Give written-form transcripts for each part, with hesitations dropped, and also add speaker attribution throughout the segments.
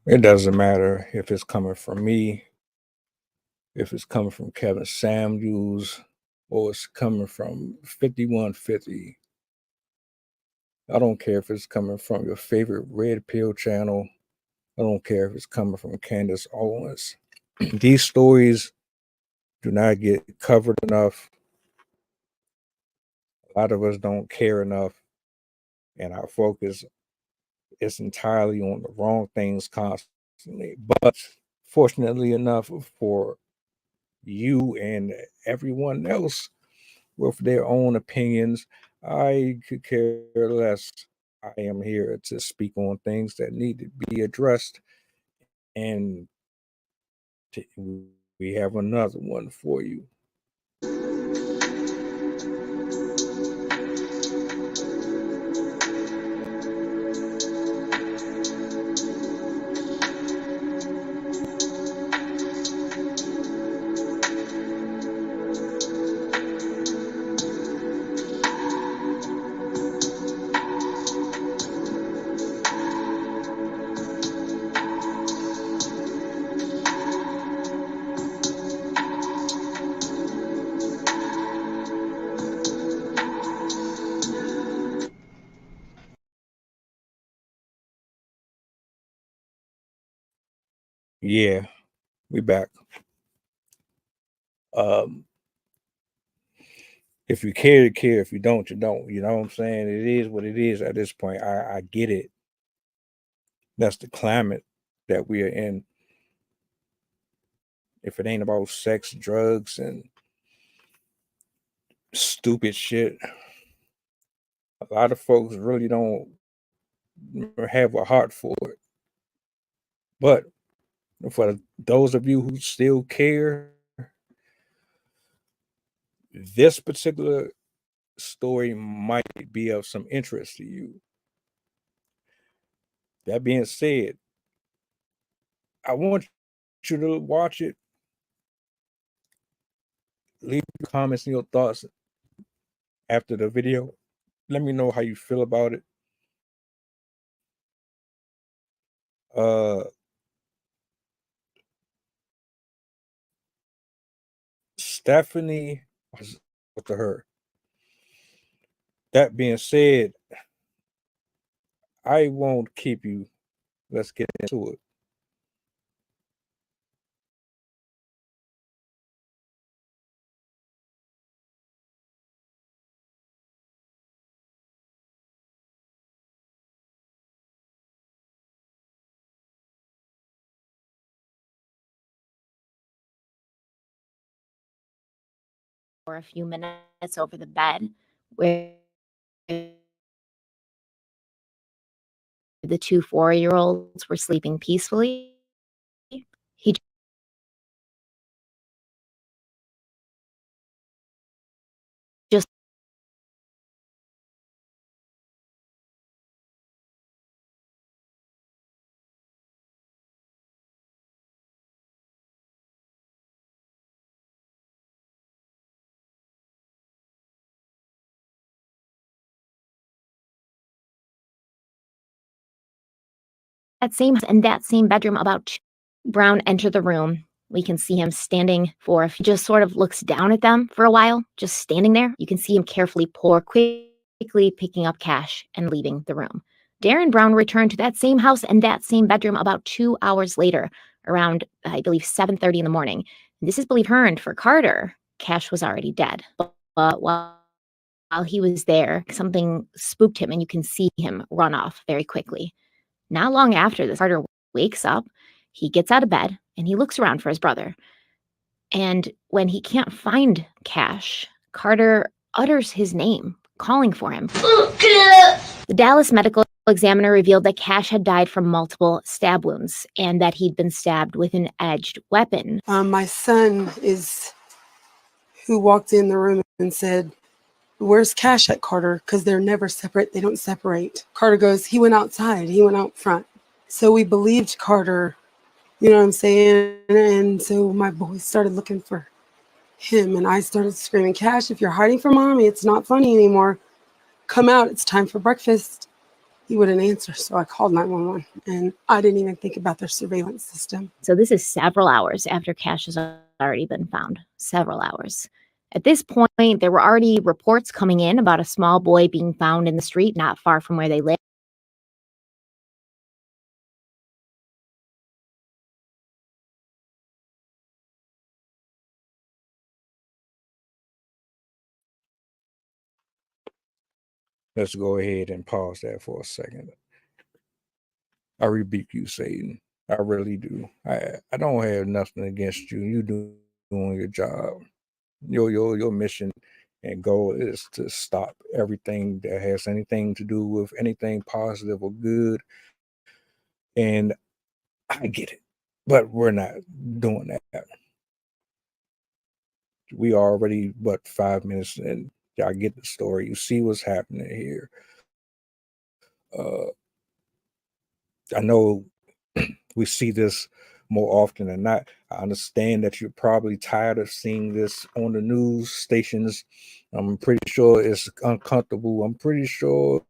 Speaker 1: It doesn't matter if it's coming from me, if it's coming from Kevin Samuels, or it's coming from 5150. I don't care if it's coming from your favorite Red Pill channel. I don't care if it's coming from Candace Owens. These stories do not get covered enough. A lot of us don't care enough, and our focus is entirely on the wrong things constantly. But fortunately enough for you and everyone else with their own opinions, I could care less. I am here to speak on things that need to be addressed, and we have another one for you. Yeah, we back. Um, if you care, you care. If you don't, you don't. You know what I'm saying? It is what it is at this point. I get it. That's the climate that we are in. If it ain't about sex, drugs, and stupid shit, a lot of folks really don't have a heart for it. But for those of you who still care, this particular story might be of some interest to you. That being said, I want you to watch it. Leave your comments and your thoughts after the video. Let me know how you feel about it. Uh, Stephanie was to her. That being said, I won't keep you. Let's get into it.
Speaker 2: For a few minutes over the bed where the two 4-year-olds were sleeping peacefully. He just that same bedroom about Brown entered the room. We can see him standing for he just sort of looks down at them for a while, just standing there. You can see him carefully pour quickly picking up cash and leaving the room. Darren Brown returned to that same house and that same bedroom about 2 hours later, around I believe 7:30 in the morning. This is believed turned for Carter. Cash was already dead. But while he was there, something spooked him and you can see him run off very quickly. Not long after this, Carter wakes up, he gets out of bed, and he looks around for his brother. And when he can't find Cash, Carter utters his name, calling for him. The Dallas medical examiner revealed that Cash had died from multiple stab wounds and that he'd been stabbed with an edged weapon.
Speaker 3: My son is who walked in the room and said, "Where's Cash at, Carter?" Because they're never separate. They don't separate. Carter goes, "He went outside. He went out front." So we believed Carter, you know what I'm saying? And so my boys started looking for him, and I started screaming, "Cash, if you're hiding from mommy, it's not funny anymore. Come out. It's time for breakfast." he wouldn't answer. So I called 911, and I didn't even think about their surveillance system.
Speaker 2: So this is several hours after Cash has already been found. Several hours. At this point, there were already reports coming in about a small boy being found in the street not far from where they live.
Speaker 1: Let's go ahead and pause that for a second. I rebuke you, Satan. I really do. I don't have nothing against you. You doing your job. Your mission and goal is to stop everything that has anything to do with anything positive or good. And I get it, but we're not doing that. We already 5 minutes and y'all get the story. You see what's happening here. I know we see this more often than not. I understand that you're probably tired of seeing this on the news stations. I'm pretty sure it's uncomfortable. I'm pretty sure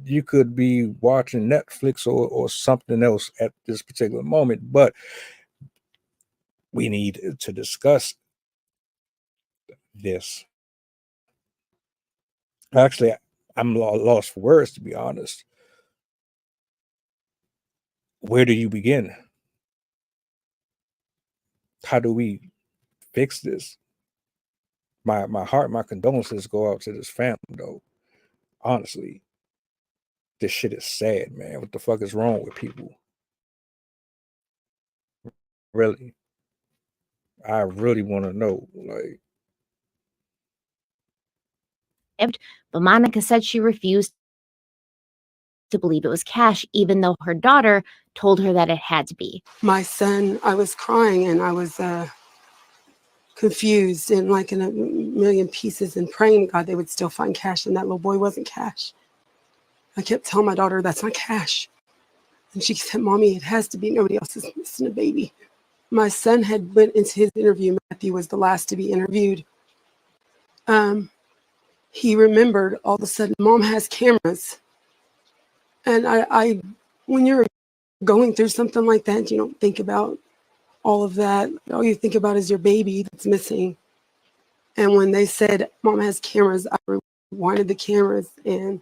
Speaker 1: you could be watching Netflix or something else at this particular moment, but we need to discuss this. Actually, I'm lost for words, to be honest. Where do you begin? How do we fix this? My heart, my condolences go out to this family, though. Honestly, this shit is sad, man. What the fuck is wrong with people? Really, I really want to know. Like,
Speaker 2: But Monica said she refused to believe it was Cash, even though her daughter told her that it had to be.
Speaker 3: My son, I was crying and I was confused and like in a million pieces and praying to God they would still find Cash, and that little boy wasn't Cash. I kept telling my daughter, that's not Cash. And she said, Mommy, it has to be. Nobody else is missing a baby. My son had went into his interview. Matthew was the last to be interviewed. He remembered all of a sudden, Mom has cameras. And I when you're going through something like that, you don't think about all of that. All you think about is your baby that's missing. And when they said, Mom has cameras, I rewinded the cameras, and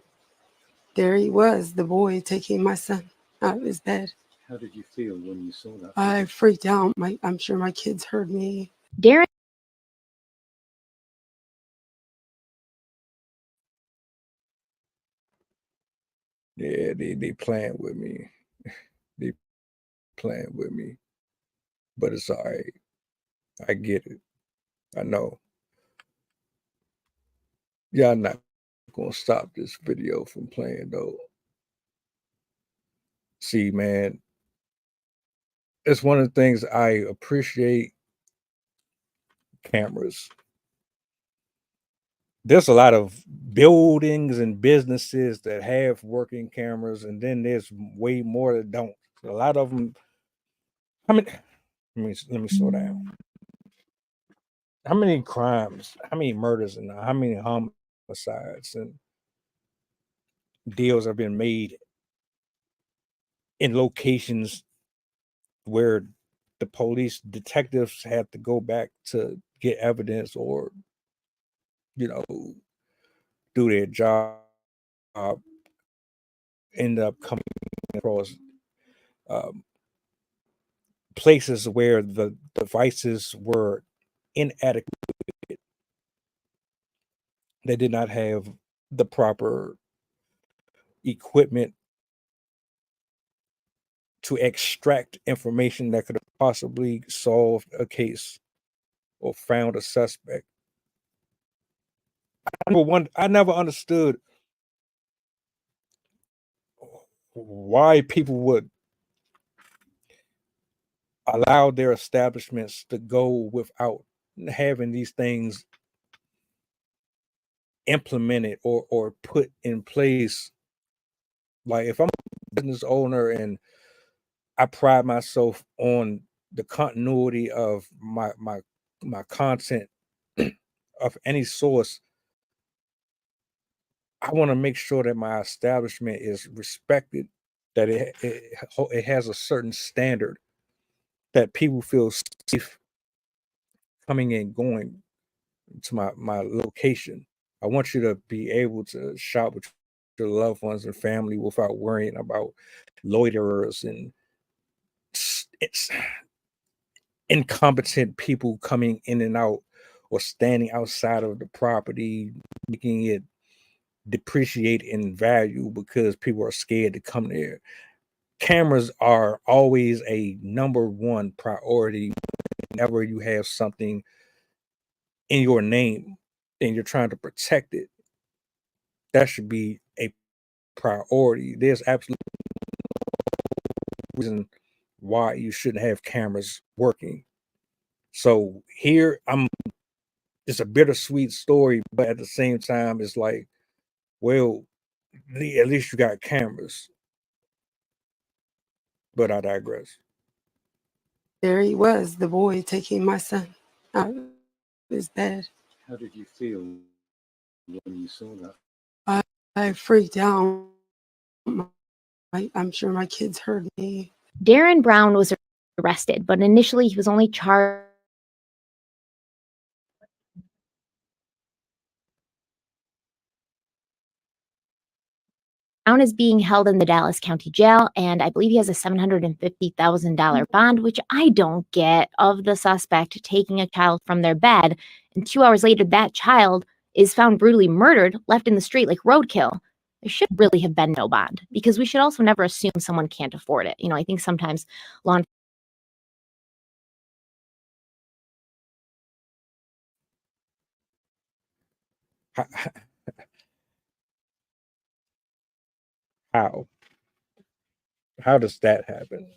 Speaker 3: there he was, the boy taking my son out of his bed.
Speaker 4: How did you feel when you saw that?
Speaker 3: I freaked out. I'm sure my kids heard me.
Speaker 2: Darren
Speaker 1: yeah, they playing with me. They playing with me. But it's all right. I get it. I know. Y'all not gonna stop this video from playing though. See, man, it's one of the things I appreciate cameras. There's a lot of buildings and businesses that have working cameras, and then there's way more that don't. A lot of them. Let me slow down. How many crimes, how many murders, and how many homicides and deals have been made in locations where the police detectives had to go back to get evidence or, you know, do their job, end up coming across places where the devices were inadequate. They did not have the proper equipment to extract information that could have possibly solved a case or found a suspect. Number one, I never understood why people would allow their establishments to go without having these things implemented or put in place. Like if I'm a business owner and I pride myself on the continuity of my content of any source, I want to make sure that my establishment is respected, that it has a certain standard, that people feel safe coming and going to my location. I want you to be able to shop with your loved ones and family without worrying about loiterers and it's incompetent people coming in and out or standing outside of the property, making it depreciate in value because people are scared to come there. Cameras are always a number one priority whenever you have something in your name and you're trying to protect it. That should be a priority. There's absolutely no reason why you shouldn't have cameras working. So here it's a bittersweet story, but at the same time, it's like, well, at least you got cameras. But I digress.
Speaker 3: There he was, the boy taking my son out of his bed.
Speaker 4: How did you feel when you saw that?
Speaker 3: I freaked out. I'm sure my kids heard me.
Speaker 2: Darren Brown was arrested, but initially he was only charged. Brown is being held in the Dallas County Jail, and I believe he has a $750,000 bond, which I don't get, of the suspect taking a child from their bed, and 2 hours later, that child is found brutally murdered, left in the street like roadkill. There should really have been no bond, because we should also never assume someone can't afford it. I think sometimes law
Speaker 1: How? How does that happen?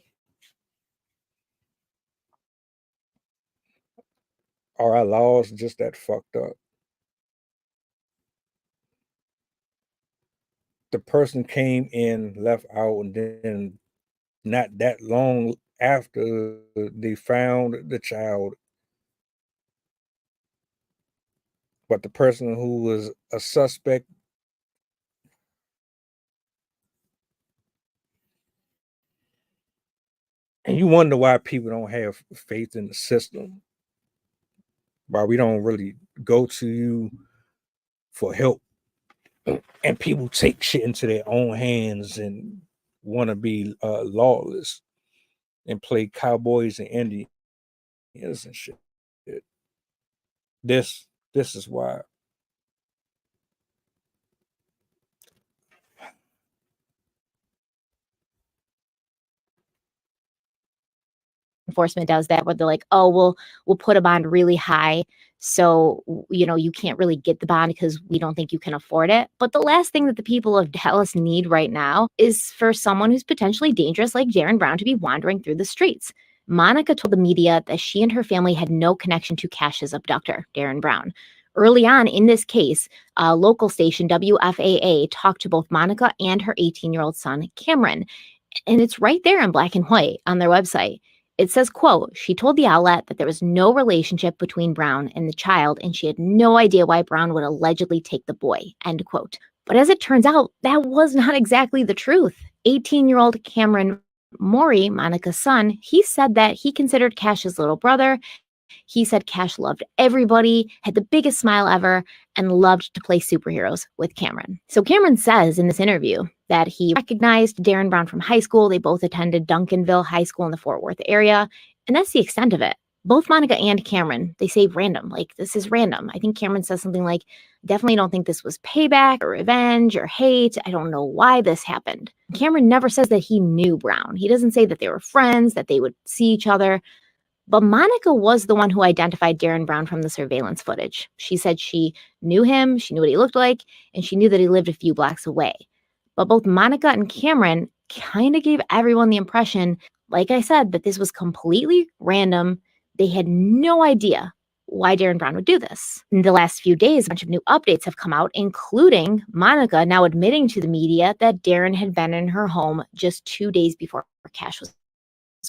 Speaker 1: Are our laws just that fucked up? The person came in, left out, and then not that long after they found the child, but the person who was a suspect, and you wonder why people don't have faith in the system, why we don't really go to you for help, and people take shit into their own hands and want to be lawless and play cowboys and Indians and shit. This is why.
Speaker 2: enforcement does that, where they're like, oh, we'll put a bond really high, so you can't really get the bond because we don't think you can afford it. But the last thing that the people of Dallas need right now is for someone who's potentially dangerous like Darren Brown to be wandering through the streets. Monica told the media that she and her family had no connection to Cash's abductor, Darren Brown. Early on in this case, a local station, WFAA, talked to both Monica and her 18-year-old son, Cameron. And it's right there in black and white on their website. It says, quote, she told the outlet that there was no relationship between Brown and the child, and she had no idea why Brown would allegedly take the boy, end quote. But as it turns out, that was not exactly the truth. 18-year-old Cameron Maury, Monica's son, he said that he considered Cash his little brother. He said Cash loved everybody, had the biggest smile ever, and loved to play superheroes with Cameron. So Cameron says in this interview that he recognized Darren Brown from high school. They both attended Duncanville High School in the Fort Worth area. And that's the extent of it. Both Monica and Cameron, they say random, like this is random. I think Cameron says something like, definitely don't think this was payback or revenge or hate. I don't know why this happened. Cameron never says that he knew Brown. He doesn't say that they were friends, that they would see each other. But Monica was the one who identified Darren Brown from the surveillance footage. She said she knew him, she knew what he looked like, and she knew that he lived a few blocks away. But both Monica and Cameron kind of gave everyone the impression, like I said, that this was completely random. They had no idea why Darren Brown would do this. In the last few days, a bunch of new updates have come out, including Monica now admitting to the media that Darren had been in her home just 2 days before Cash was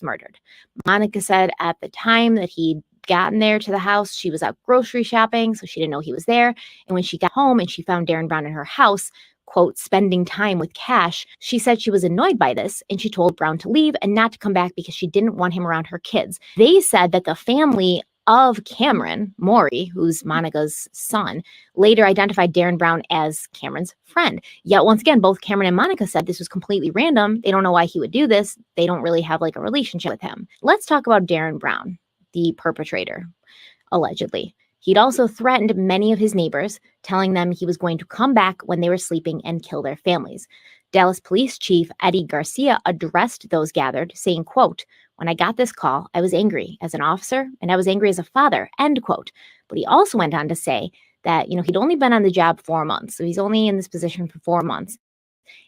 Speaker 2: murdered. Monica said at the time that he gotten there to the house, she was out grocery shopping, so she didn't know he was there. And when she got home and she found Darren Brown in her house, quote, spending time with Cash, she said she was annoyed by this and she told Brown to leave and not to come back because she didn't want him around her kids. They said that the family of Cameron, Maury, who's Monica's son, later identified Darren Brown as Cameron's friend. Yet once again, both Cameron and Monica said this was completely random. They don't know why he would do this. They don't really have like a relationship with him. Let's talk about Darren Brown, the perpetrator, allegedly. He'd also threatened many of his neighbors, telling them he was going to come back when they were sleeping and kill their families. Dallas Police Chief Eddie Garcia addressed those gathered, saying, quote, "When I got this call, I was angry as an officer and I was angry as a father," end quote. But he also went on to say that, he'd only been on the job 4 months. So he's only in this position for 4 months.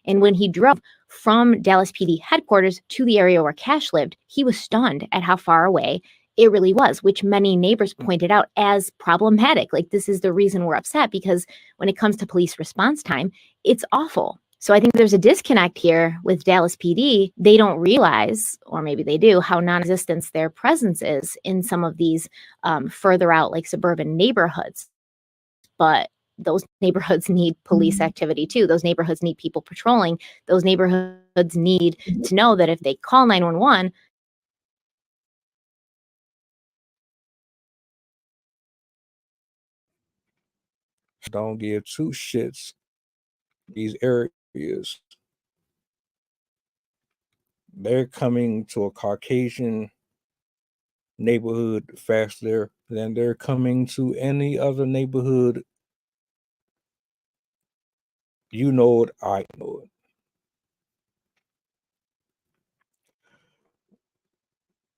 Speaker 2: And when he drove from Dallas PD headquarters to the area where Cash lived, he was stunned at how far away it really was, which many neighbors pointed out as problematic. Like, this is the reason we're upset, because when it comes to police response time, it's awful. So I think there's a disconnect here with Dallas PD. They don't realize, or maybe they do, how non-existent their presence is in some of these further out, like suburban neighborhoods. But those neighborhoods need police activity too. Those neighborhoods need people patrolling. Those neighborhoods need to know that if they call 911,
Speaker 1: don't give two shits. These areas, they're coming to a Caucasian neighborhood faster than they're coming to any other neighborhood. You know it, I know it.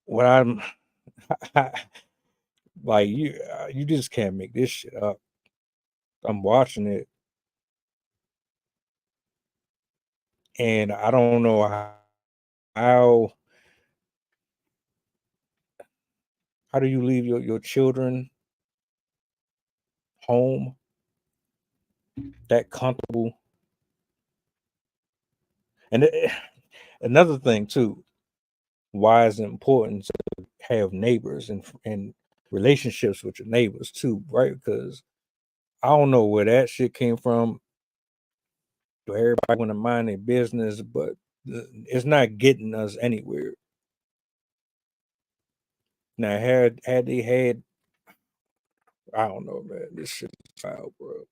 Speaker 1: What I'm like, you just can't make this shit up. I'm watching it, and I don't know how do you leave your children home that comfortable? And another thing too, why is it important to have neighbors and relationships with your neighbors too, right? Because I don't know where that shit came from. Everybody want to mind their business, but it's not getting us anywhere. Now, had they had, I don't know, man, this shit is foul, bro.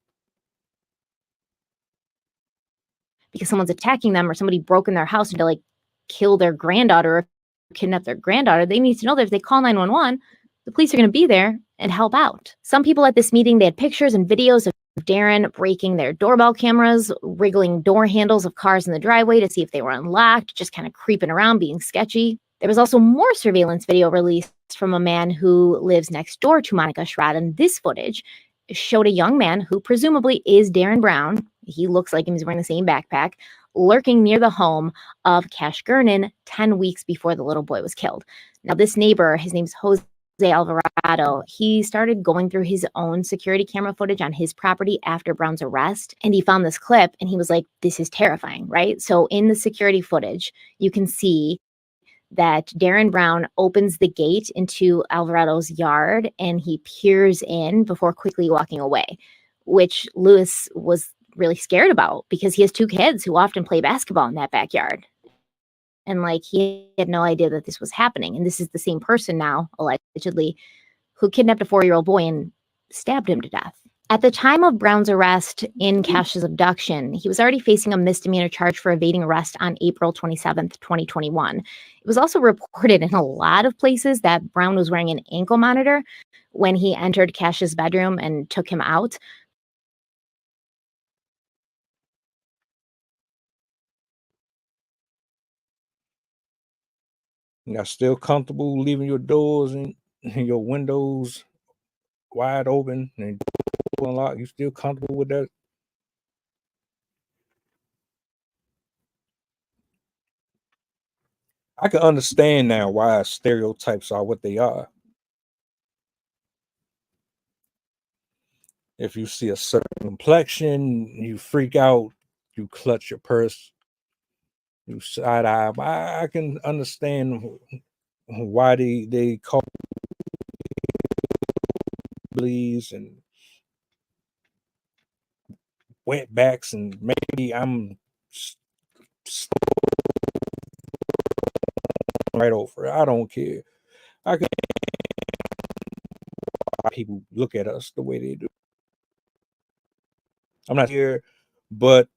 Speaker 2: because someone's attacking them or somebody broke in their house to like kill their granddaughter or kidnap their granddaughter, they need to know that if they call 911, the police are going to be there and help out. Some people at this meeting, they had pictures and videos of Darren breaking their doorbell cameras, wriggling door handles of cars in the driveway to see if they were unlocked, just kind of creeping around, being sketchy. There was also more surveillance video released from a man who lives next door to Monica Schrad, and this footage showed a young man who presumably is Darren Brown. He looks like he's wearing the same backpack, lurking near the home of Cash Gernon 10 weeks before the little boy was killed. Now, this neighbor, his name's Jose Alvarado, he started going through his own security camera footage on his property after Brown's arrest, and he found this clip and he was like, this is terrifying, right? So in the security footage, you can see that Darren Brown opens the gate into Alvarado's yard and he peers in before quickly walking away, which Lewis was really scared about because he has 2 kids who often play basketball in that backyard. And like, he had no idea that this was happening. And this is the same person now, allegedly, who kidnapped a 4-year-old boy and stabbed him to death. At the time of Brown's arrest in Cash's abduction, he was already facing a misdemeanor charge for evading arrest on April 27th, 2021. It was also reported in a lot of places that Brown was wearing an ankle monitor when he entered Cash's bedroom and took him out.
Speaker 1: You're still comfortable leaving your doors and your windows wide open and unlocked? You still comfortable with that? I can understand now why stereotypes are what they are. If you see a certain complexion, you freak out, you clutch your purse, you side eye. I can understand why they call bellies and wetbacks, and maybe I'm right over it. I don't care. I can people look at us the way they do. I'm not here, but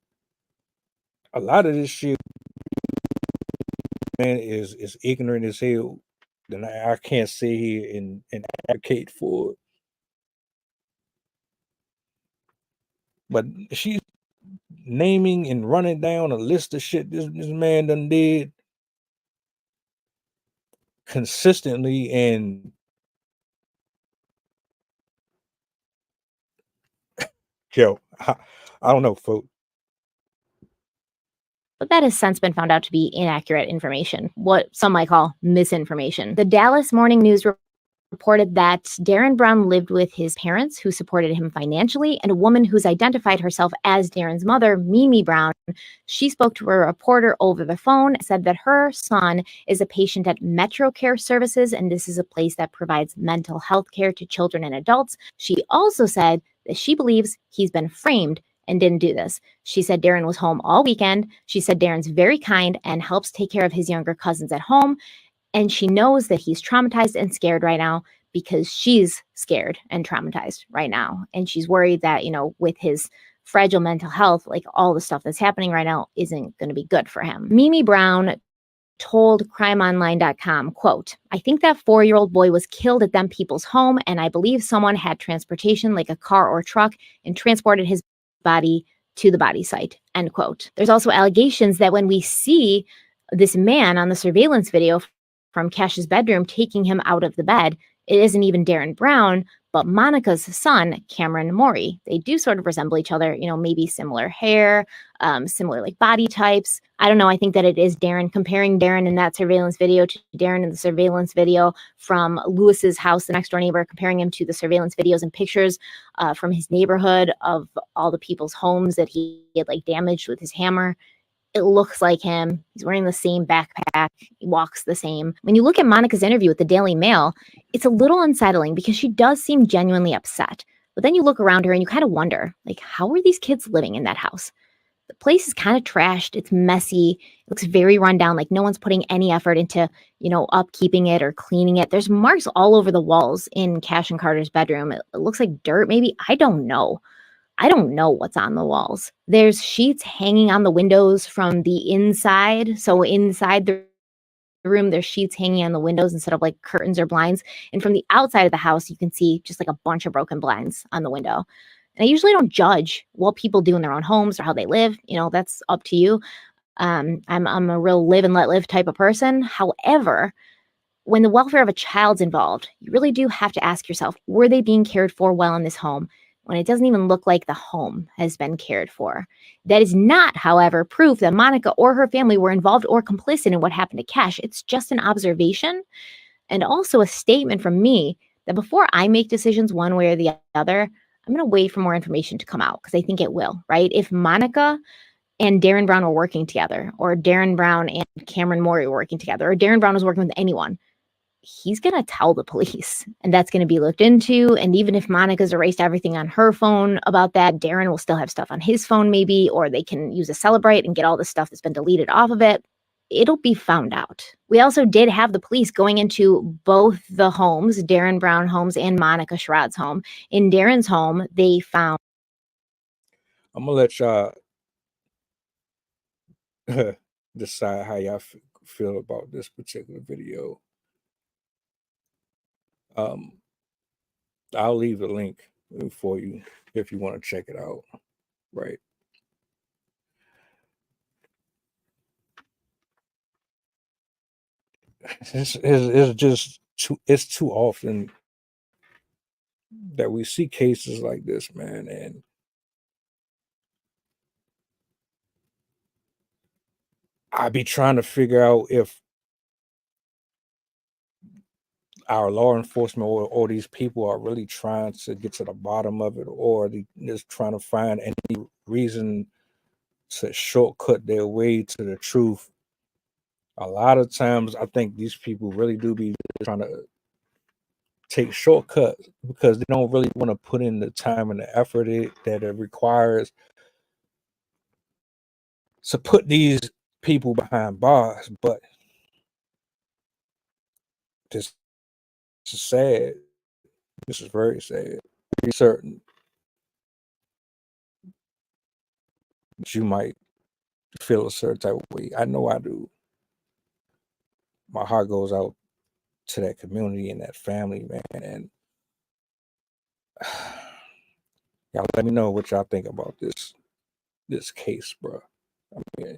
Speaker 1: a lot of this shit, man, is ignorant as hell. Then I can't sit here and advocate for it. But she's naming and running down a list of shit this man done did consistently, and yo, I don't know, folks.
Speaker 2: But that has since been found out to be inaccurate information, what some might call misinformation. The Dallas Morning News reported that Darren Brown lived with his parents, who supported him financially, and a woman who's identified herself as Darren's mother, Mimi Brown. She spoke to a reporter over the phone, said that her son is a patient at Metro Care Services, and this is a place that provides mental health care to children and adults. She also said that she believes he's been framed and didn't do this. She said Darren was home all weekend. She said Darren's very kind and helps take care of his younger cousins at home. And she knows that he's traumatized and scared right now because she's scared and traumatized right now. And she's worried that, with his fragile mental health, like all the stuff that's happening right now isn't going to be good for him. Mimi Brown told crimeonline.com, quote, "I think that 4-year-old boy was killed at them people's home, and I believe someone had transportation like a car or truck and transported his body to the body site," end quote. There's also allegations that when we see this man on the surveillance video from Cash's bedroom taking him out of the bed, it isn't even Darren Brown, but Monica's son, Cameron Morey. They do sort of resemble each other, maybe similar hair, similar like body types. I don't know. I think that it is Darren. Comparing Darren in that surveillance video to Darren in the surveillance video from Lewis's house, the next door neighbor, comparing him to the surveillance videos and pictures from his neighborhood of all the people's homes that he had like damaged with his hammer. It looks like him. He's wearing the same backpack. He walks the same. When you look at Monica's interview with the Daily Mail, it's a little unsettling because she does seem genuinely upset. But then you look around her and you kind of wonder, like, how are these kids living in that house? The place is kind of trashed. It's messy. It looks very run down. Like no one's putting any effort into, upkeeping it or cleaning it. There's marks all over the walls in Cash and Carter's bedroom. It looks like dirt, maybe. I don't know. I don't know what's on the walls. There's sheets hanging on the windows from the inside. So inside the room, there's sheets hanging on the windows instead of like curtains or blinds. And from the outside of the house, you can see just like a bunch of broken blinds on the window. And I usually don't judge what people do in their own homes or how they live. That's up to you. I'm a real live and let live type of person. However, when the welfare of a child's involved, you really do have to ask yourself, were they being cared for well in this home? When it doesn't even look like the home has been cared for. That is not, however, proof that Monica or her family were involved or complicit in what happened to Cash. It's just an observation and also a statement from me that before I make decisions one way or the other, I'm going to wait for more information to come out because I think it will, right? If Monica and Darren Brown were working together, or Darren Brown and Cameron Morey were working together, or Darren Brown was working with anyone, he's going to tell the police and that's going to be looked into. And even if Monica's erased everything on her phone about that, Darren will still have stuff on his phone maybe, or they can use a Celebrate and get all the stuff that's been deleted off of it. It'll be found out. We also did have the police going into both the homes, Darren Brown homes and Monica Sherrod's home. In Darren's home, they found.
Speaker 1: I'm going to let y'all decide how y'all feel about this particular video. I'll leave the link for you if you want to check it out. Right. It's just too often that we see cases like this, man, and I be trying to figure out if our law enforcement or these people are really trying to get to the bottom of it, or they just trying to find any reason to shortcut their way to the truth. A lot of times I think these people really do be trying to take shortcuts because they don't really want to put in the time and the effort that it requires to put these people behind bars. But this is sad. This is very sad. Pretty certain that you might feel a certain type of way. I know I do. My heart goes out to that community and that family, man. And y'all let me know what y'all think about this case, bro. I mean,